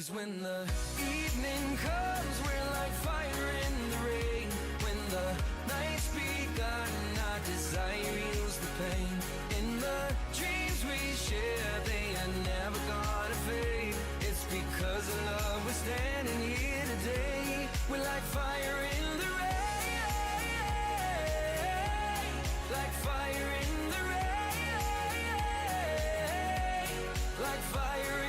'Cause when the evening comes, we're like fire in the rain. When the night's begun, our desire heals the pain. In the dreams we share, they are never gonna fade. It's because of love we're standing here today. We're like fire in the rain, like fire in the rain, like fire in